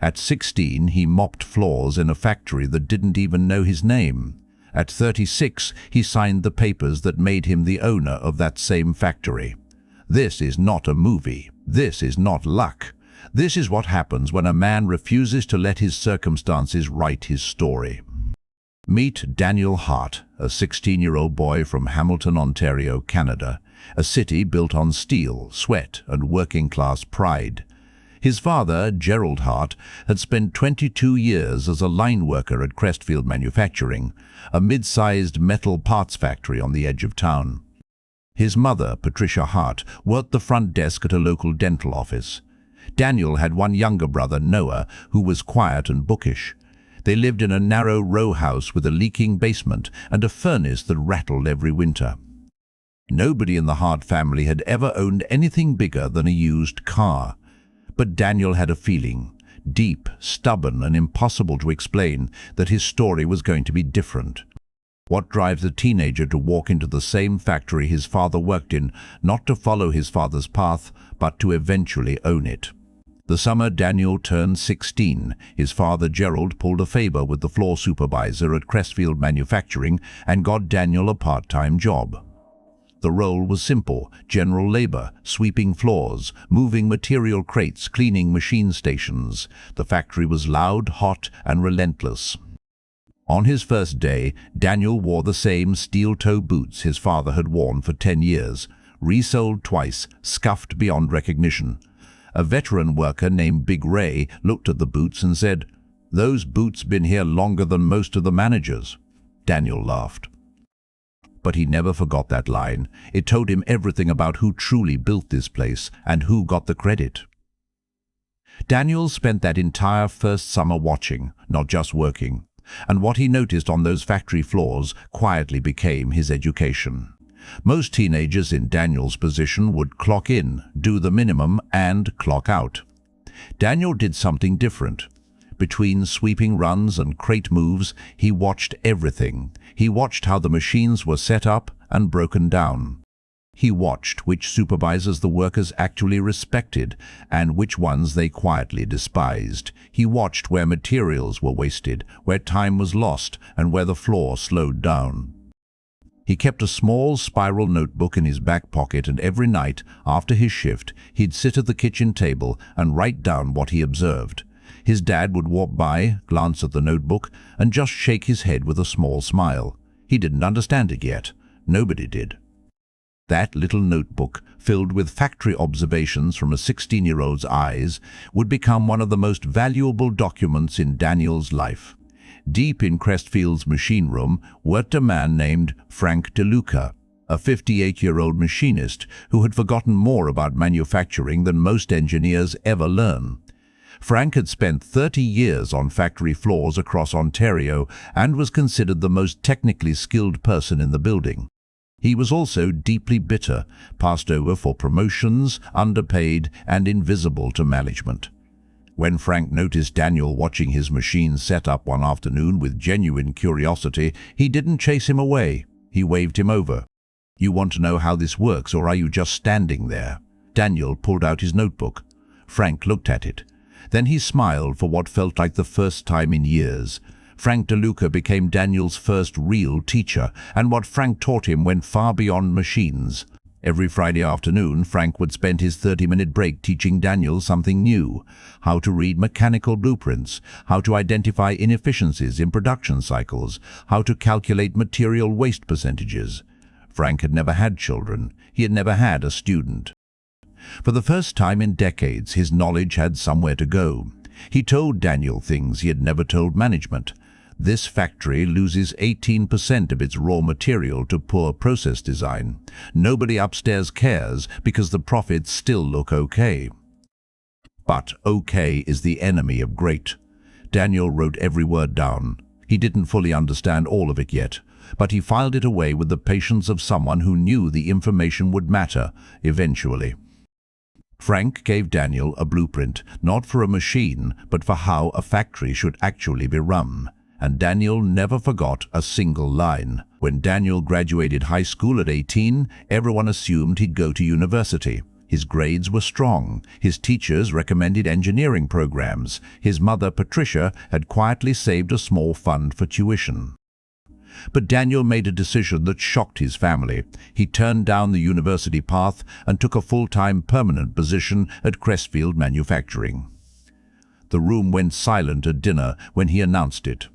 At 16, he mopped floors in a factory that didn't even know his name. At 36, he signed the papers that made him the owner of that same factory. This is not a movie. This is not luck. This is what happens when a man refuses to let his circumstances write his story. Meet Daniel Hart, a 16-year-old boy from Hamilton, Ontario, Canada, a city built on steel, sweat, and working-class pride. His father, Gerald Hart, had spent 22 years as a line worker at Crestfield Manufacturing, a mid-sized metal parts factory on the edge of town. His mother, Patricia Hart, worked the front desk at a local dental office. Daniel had one younger brother, Noah, who was quiet and bookish. They lived in a narrow row house with a leaking basement and a furnace that rattled every winter. Nobody in the Hart family had ever owned anything bigger than a used car. But Daniel had a feeling, deep, stubborn, and impossible to explain, that his story was going to be different. What drives a teenager to walk into the same factory his father worked in, not to follow his father's path, but to eventually own it? The summer Daniel turned 16, his father Gerald pulled a favor with the floor supervisor at Crestfield Manufacturing and got Daniel a part-time job. The role was simple: general labor, sweeping floors, moving material crates, cleaning machine stations. The factory was loud, hot, and relentless. On his first day, Daniel wore the same steel-toe boots his father had worn for 10 years, resoled twice, scuffed beyond recognition. A veteran worker named Big Ray looked at the boots and said, "Those boots been here longer than most of the managers." Daniel laughed. But he never forgot that line. It told him everything about who truly built this place and who got the credit. Daniel spent that entire first summer watching, not just working, and what he noticed on those factory floors quietly became his education. Most teenagers in Daniel's position would clock in, do the minimum, and clock out. Daniel did something different. Between sweeping runs and crate moves, he watched everything. He watched how the machines were set up and broken down. He watched which supervisors the workers actually respected and which ones they quietly despised. He watched where materials were wasted, where time was lost, and where the floor slowed down. He kept a small spiral notebook in his back pocket, and every night, after his shift, he'd sit at the kitchen table and write down what he observed. His dad would walk by, glance at the notebook, and just shake his head with a small smile. He didn't understand it yet. Nobody did. That little notebook, filled with factory observations from a 16-year-old's eyes, would become one of the most valuable documents in Daniel's life. Deep in Crestfield's machine room worked a man named Frank DeLuca, a 58-year-old machinist who had forgotten more about manufacturing than most engineers ever learn. Frank had spent 30 years on factory floors across Ontario and was considered the most technically skilled person in the building. He was also deeply bitter, passed over for promotions, underpaid, and invisible to management. When Frank noticed Daniel watching his machine set up one afternoon with genuine curiosity, he didn't chase him away. He waved him over. "You want to know how this works, or are you just standing there?" Daniel pulled out his notebook. Frank looked at it. Then he smiled for what felt like the first time in years. Frank DeLuca became Daniel's first real teacher, and what Frank taught him went far beyond machines. Every Friday afternoon, Frank would spend his 30-minute break teaching Daniel something new: how to read mechanical blueprints, how to identify inefficiencies in production cycles, how to calculate material waste percentages. Frank had never had children. He had never had a student. For the first time in decades, his knowledge had somewhere to go. He told Daniel things he had never told management. This factory loses 18% of its raw material to poor process design. Nobody upstairs cares because the profits still look okay. But okay is the enemy of great. Daniel wrote every word down. He didn't fully understand all of it yet, but he filed it away with the patience of someone who knew the information would matter eventually. Frank gave Daniel a blueprint, not for a machine, but for how a factory should actually be run. And Daniel never forgot a single line. When Daniel graduated high school at 18, everyone assumed he'd go to university. His grades were strong. His teachers recommended engineering programs. His mother, Patricia, had quietly saved a small fund for tuition. But Daniel made a decision that shocked his family. He turned down the university path and took a full-time permanent position at Crestfield Manufacturing. The room went silent at dinner when he announced it.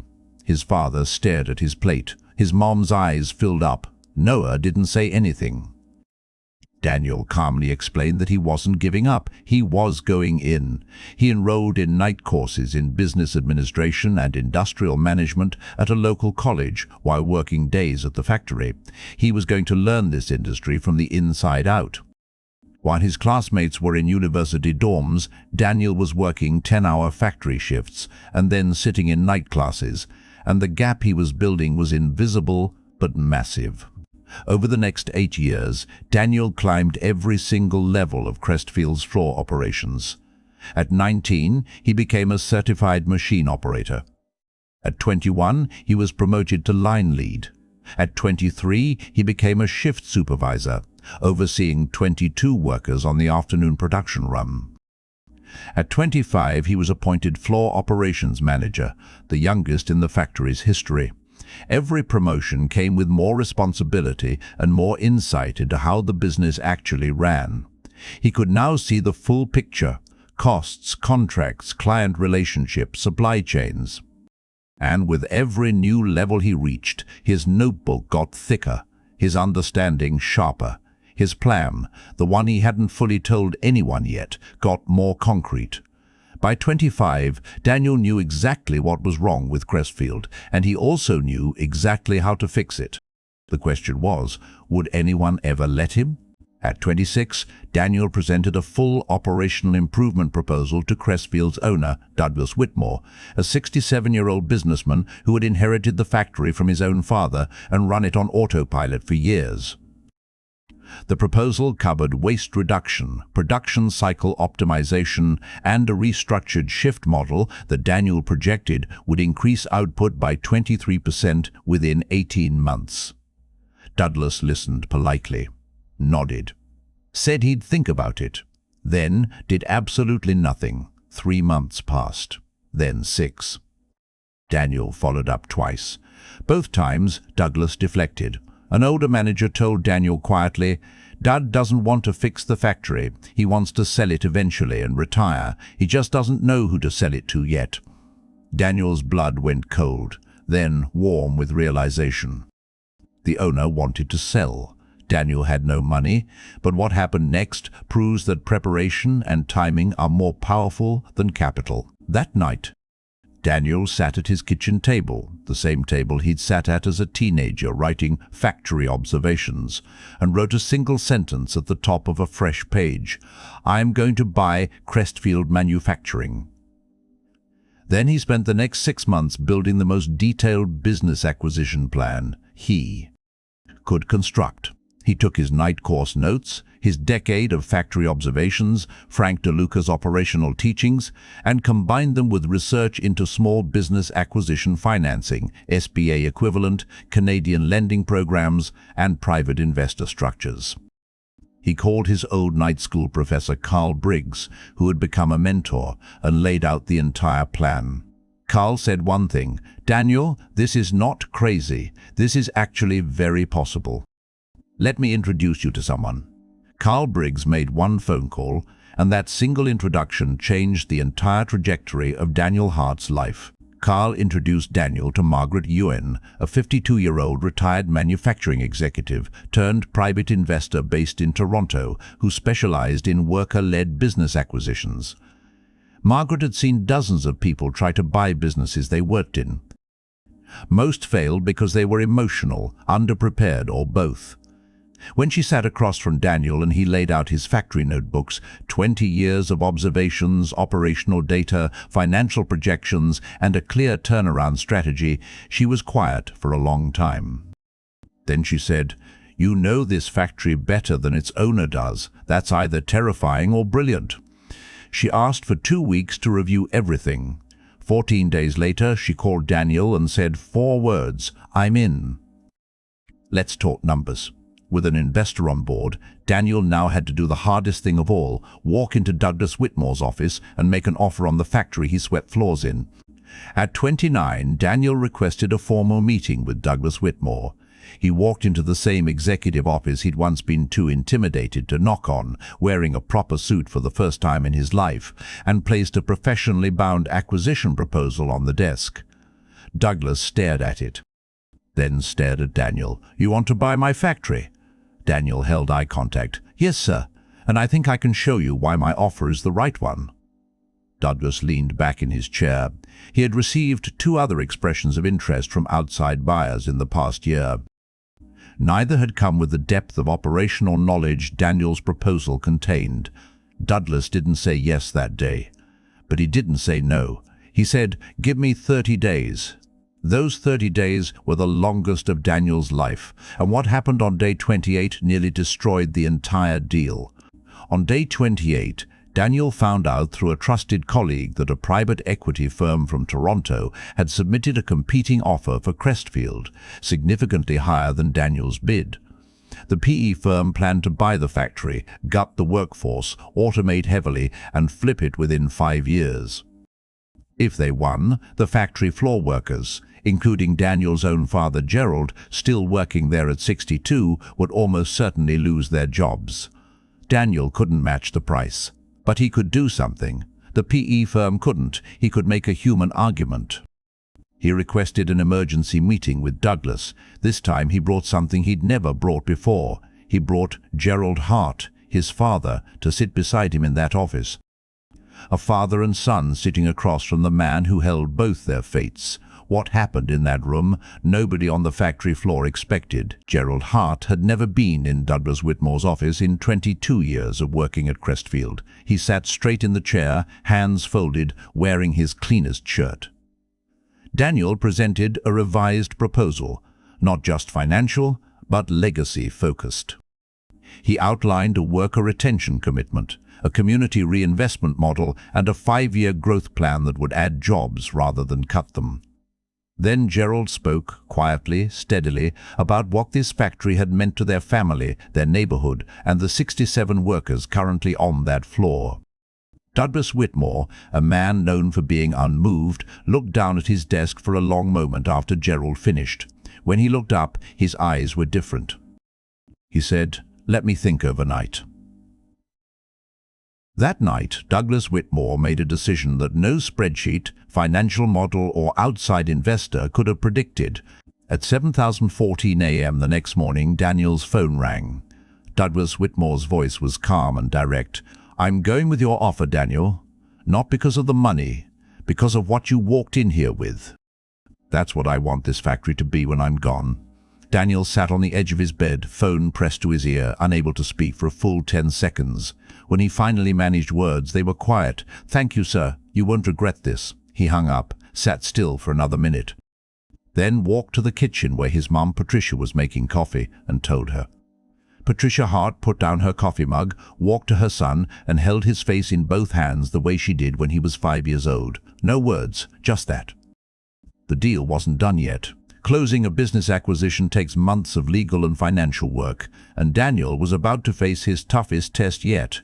His father stared at his plate. His mom's eyes filled up. Noah didn't say anything. Daniel calmly explained that he wasn't giving up. He was going in. He enrolled in night courses in business administration and industrial management at a local college while working days at the factory. He was going to learn this industry from the inside out. While his classmates were in university dorms, Daniel was working 10-hour factory shifts and then sitting in night classes, and the gap he was building was invisible but massive. Over the next 8 years, Daniel climbed every single level of Crestfield's floor operations. At 19, he became a certified machine operator. At 21, he was promoted to line lead. At 23, he became a shift supervisor, overseeing 22 workers on the afternoon production run. At 25, he was appointed floor operations manager, the youngest in the factory's history. Every promotion came with more responsibility and more insight into how the business actually ran. He could now see the full picture: costs, contracts, client relationships, supply chains. And with every new level he reached, his notebook got thicker, his understanding sharper. His plan, the one he hadn't fully told anyone yet, got more concrete. By 25, Daniel knew exactly what was wrong with Crestfield, and he also knew exactly how to fix it. The question was, would anyone ever let him? At 26, Daniel presented a full operational improvement proposal to Crestfield's owner, Douglas Whitmore, a 67-year-old businessman who had inherited the factory from his own father and run it on autopilot for years. The proposal covered waste reduction, production cycle optimization, and a restructured shift model that Daniel projected would increase output by 23% within 18 months. Douglas listened politely, nodded, said he'd think about it, then did absolutely nothing. 3 months passed, then 6. Daniel followed up twice. Both times, Douglas deflected. An older manager told Daniel quietly, "Dad doesn't want to fix the factory. He wants to sell it eventually and retire. He just doesn't know who to sell it to yet." Daniel's blood went cold, then warm with realization. The owner wanted to sell. Daniel had no money, but what happened next proves that preparation and timing are more powerful than capital. That night, Daniel sat at his kitchen table, the same table he'd sat at as a teenager, writing factory observations, and wrote a single sentence at the top of a fresh page: "I'm going to buy Crestfield Manufacturing." Then he spent the next 6 months building the most detailed business acquisition plan he could construct. He took his night course notes, his decade of factory observations, Frank DeLuca's operational teachings, and combined them with research into small business acquisition financing, SBA equivalent, Canadian lending programs, and private investor structures. He called his old night school professor Carl Briggs, who had become a mentor, and laid out the entire plan. Carl said one thing: "Daniel, this is not crazy. This is actually very possible. Let me introduce you to someone." Carl Briggs made one phone call, and that single introduction changed the entire trajectory of Daniel Hart's life. Carl introduced Daniel to Margaret Ewan, a 52-year-old retired manufacturing executive turned private investor based in Toronto who specialized in worker-led business acquisitions. Margaret had seen dozens of people try to buy businesses they worked in. Most failed because they were emotional, underprepared, or both. When she sat across from Daniel and he laid out his factory notebooks, 20 years of observations, operational data, financial projections, and a clear turnaround strategy, she was quiet for a long time. Then she said, "You know this factory better than its owner does. That's either terrifying or brilliant." She asked for 2 weeks to review everything. 14 days later, she called Daniel and said 4 words: "I'm in." "Let's talk numbers." With an investor on board, Daniel now had to do the hardest thing of all, walk into Douglas Whitmore's office and make an offer on the factory he swept floors in. At 29, Daniel requested a formal meeting with Douglas Whitmore. He walked into the same executive office he'd once been too intimidated to knock on, wearing a proper suit for the first time in his life, and placed a professionally bound acquisition proposal on the desk. Douglas stared at it, then stared at Daniel. "You want to buy my factory?" Daniel held eye contact. "Yes, sir, and I think I can show you why my offer is the right one." Douglas leaned back in his chair. He had received 2 other expressions of interest from outside buyers in the past year. Neither had come with the depth of operational knowledge Daniel's proposal contained. Douglas didn't say yes that day, but he didn't say no. He said, "Give me 30 days. Those 30 days were the longest of Daniel's life, and what happened on day 28 nearly destroyed the entire deal. On day 28, Daniel found out through a trusted colleague that a private equity firm from Toronto had submitted a competing offer for Crestfield, significantly higher than Daniel's bid. The PE firm planned to buy the factory, gut the workforce, automate heavily, and flip it within 5 years. If they won, the factory floor workers, including Daniel's own father Gerald, still working there at 62, would almost certainly lose their jobs. Daniel couldn't match the price, but he could do something. The PE firm couldn't. He could make a human argument. He requested an emergency meeting with Douglas. This time he brought something he'd never brought before. He brought Gerald Hart, his father, to sit beside him in that office. A father and son sitting across from the man who held both their fates. What happened in that room, nobody on the factory floor expected. Gerald Hart had never been in Douglas Whitmore's office in 22 years of working at Crestfield. He sat straight in the chair, hands folded, wearing his cleanest shirt. Daniel presented a revised proposal, not just financial, but legacy-focused. He outlined a worker retention commitment, a community reinvestment model, and a 5-year growth plan that would add jobs rather than cut them. Then Gerald spoke, quietly, steadily, about what this factory had meant to their family, their neighborhood, and the 67 workers currently on that floor. Douglas Whitmore, a man known for being unmoved, looked down at his desk for a long moment after Gerald finished. When he looked up, his eyes were different. He said, "Let me think overnight." That night, Douglas Whitmore made a decision that no spreadsheet, financial model, or outside investor could have predicted. At 7:14 a.m. the next morning, Daniel's phone rang. Douglas Whitmore's voice was calm and direct. "I'm going with your offer, Daniel. Not because of the money, because of what you walked in here with. That's what I want this factory to be when I'm gone." Daniel sat on the edge of his bed, phone pressed to his ear, unable to speak for a full 10 seconds. When he finally managed words, they were quiet. "Thank you, sir. You won't regret this." He hung up, sat still for another minute, then walked to the kitchen where his mum Patricia was making coffee, and told her. Patricia Hart put down her coffee mug, walked to her son, and held his face in both hands the way she did when he was 5 years old. No words, just that. The deal wasn't done yet. Closing a business acquisition takes months of legal and financial work, and Daniel was about to face his toughest test yet.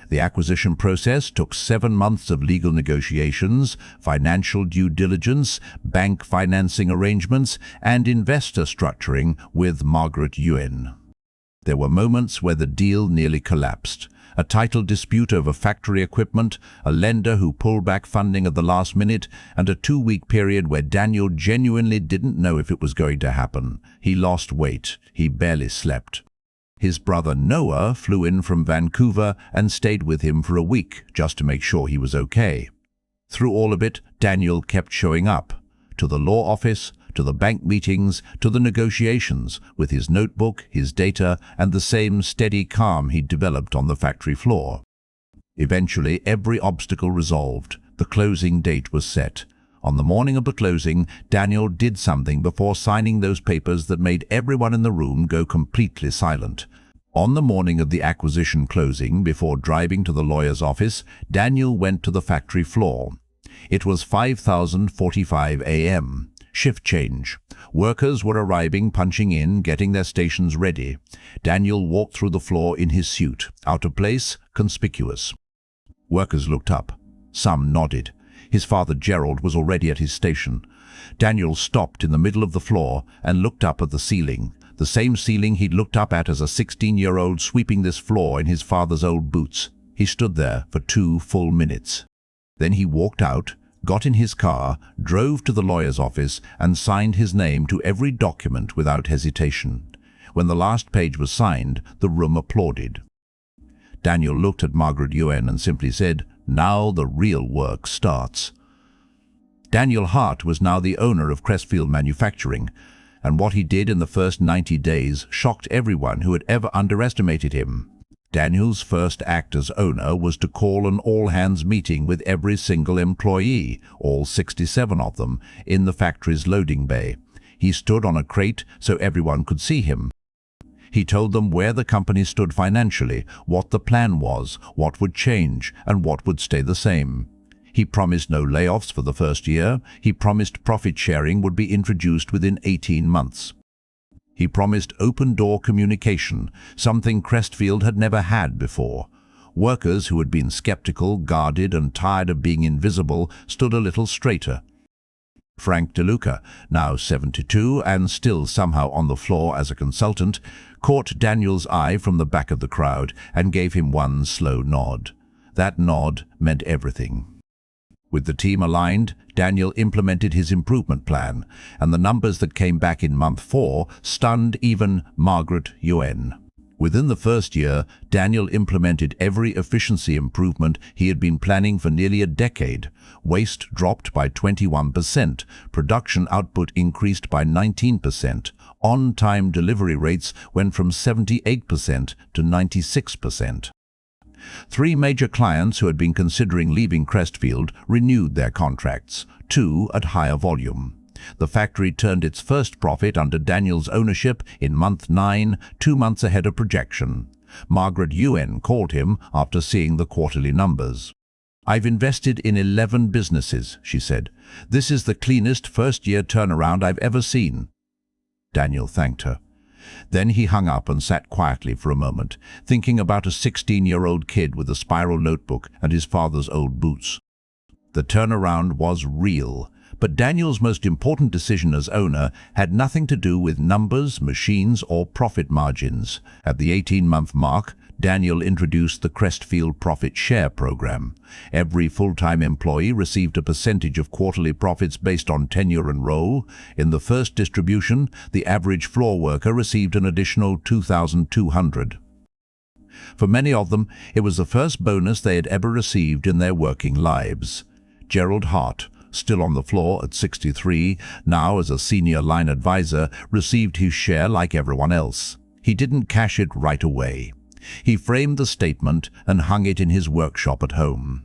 The acquisition process took 7 months of legal negotiations, financial due diligence, bank financing arrangements, and investor structuring with Margaret Ewan. There were moments where the deal nearly collapsed. A title dispute over factory equipment, a lender who pulled back funding at the last minute, and a 2-week period where Daniel genuinely didn't know if it was going to happen. He lost weight. He barely slept. His brother Noah flew in from Vancouver and stayed with him for a week just to make sure he was okay. Through all of it, Daniel kept showing up. To the law office, to the bank meetings, to the negotiations, with his notebook, his data, and the same steady calm he'd developed on the factory floor. Eventually, every obstacle resolved. The closing date was set. On the morning of the closing, Daniel did something before signing those papers that made everyone in the room go completely silent. On the morning of the acquisition closing, before driving to the lawyer's office, Daniel went to the factory floor. It was 5:45 a.m. Shift change. Workers were arriving, punching in, getting their stations ready. Daniel walked through the floor in his suit, out of place, conspicuous. Workers looked up. Some nodded. His father Gerald was already at his station. Daniel stopped in the middle of the floor and looked up at the ceiling, the same ceiling he'd looked up at as a 16-year-old sweeping this floor in his father's old boots. He stood there for 2 full minutes. Then he walked out, got in his car, drove to the lawyer's office and signed his name to every document without hesitation. When the last page was signed, the room applauded. Daniel looked at Margaret Yuen and simply said, "Now the real work starts." Daniel Hart was now the owner of Crestfield Manufacturing, and what he did in the first 90 days shocked everyone who had ever underestimated him. Daniel's first act as owner was to call an all-hands meeting with every single employee, all 67 of them, in the factory's loading bay. He stood on a crate so everyone could see him. He told them where the company stood financially, what the plan was, what would change, and what would stay the same. He promised no layoffs for the first year. He promised profit sharing would be introduced within 18 months. He promised open-door communication, something Crestfield had never had before. Workers who had been skeptical, guarded, and tired of being invisible stood a little straighter. Frank DeLuca, now 72 and still somehow on the floor as a consultant, caught Daniel's eye from the back of the crowd and gave him one slow nod. That nod meant everything. With the team aligned, Daniel implemented his improvement plan, and the numbers that came back in month 4 stunned even Margaret Yuen. Within the first year, Daniel implemented every efficiency improvement he had been planning for nearly a decade. Waste dropped by 21%, production output increased by 19%, on-time delivery rates went from 78% to 96%. 3 major clients who had been considering leaving Crestfield renewed their contracts, 2 at higher volume. The factory turned its first profit under Daniel's ownership in month 9, 2 months ahead of projection. Margaret Yuen called him after seeing the quarterly numbers. "I've invested in 11 businesses," she said. "This is the cleanest first-year turnaround I've ever seen." Daniel thanked her. Then he hung up and sat quietly for a moment, thinking about a 16-year-old kid with a spiral notebook and his father's old boots. The turnaround was real, but Daniel's most important decision as owner had nothing to do with numbers, machines, or profit margins. At the 18-month mark, Daniel introduced the Crestfield Profit Share Program. Every full-time employee received a percentage of quarterly profits based on tenure and role. In the first distribution, the average floor worker received an additional $2,200. For many of them, it was the first bonus they had ever received in their working lives. Gerald Hart, still on the floor at 63, now as a senior line advisor, received his share like everyone else. He didn't cash it right away. He framed the statement and hung it in his workshop at home.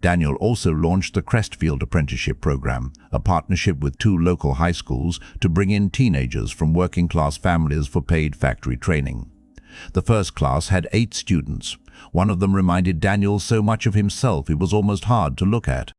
Daniel also launched the Crestfield Apprenticeship Program, a partnership with 2 local high schools to bring in teenagers from working-class families for paid factory training. The first class had 8 students. One of them reminded Daniel so much of himself it was almost hard to look at.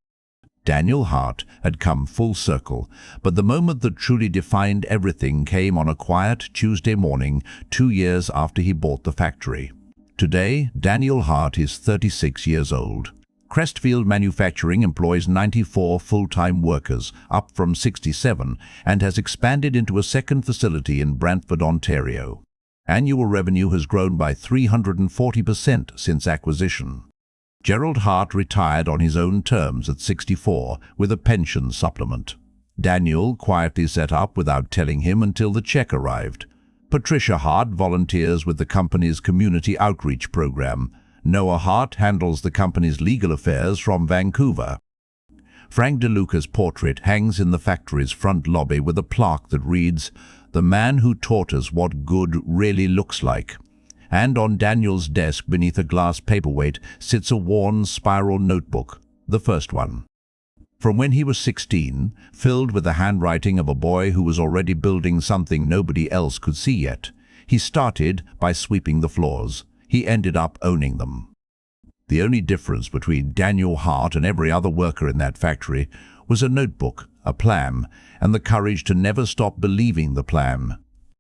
Daniel Hart had come full circle, but the moment that truly defined everything came on a quiet Tuesday morning 2 years after he bought the factory. Today, Daniel Hart is 36 years old. Crestfield Manufacturing employs 94 full-time workers, up from 67, and has expanded into a second facility in Brantford, Ontario. Annual revenue has grown by 340% since acquisition. Gerald Hart retired on his own terms at 64 with a pension supplement. Daniel quietly set up without telling him until the check arrived. Patricia Hart volunteers with the company's community outreach program. Noah Hart handles the company's legal affairs from Vancouver. Frank DeLuca's portrait hangs in the factory's front lobby with a plaque that reads, "The man who taught us what good really looks like." And on Daniel's desk beneath a glass paperweight sits a worn spiral notebook, the first one. From when he was 16, filled with the handwriting of a boy who was already building something nobody else could see yet. He started by sweeping the floors. He ended up owning them. The only difference between Daniel Hart and every other worker in that factory was a notebook, a plan, and the courage to never stop believing the plan.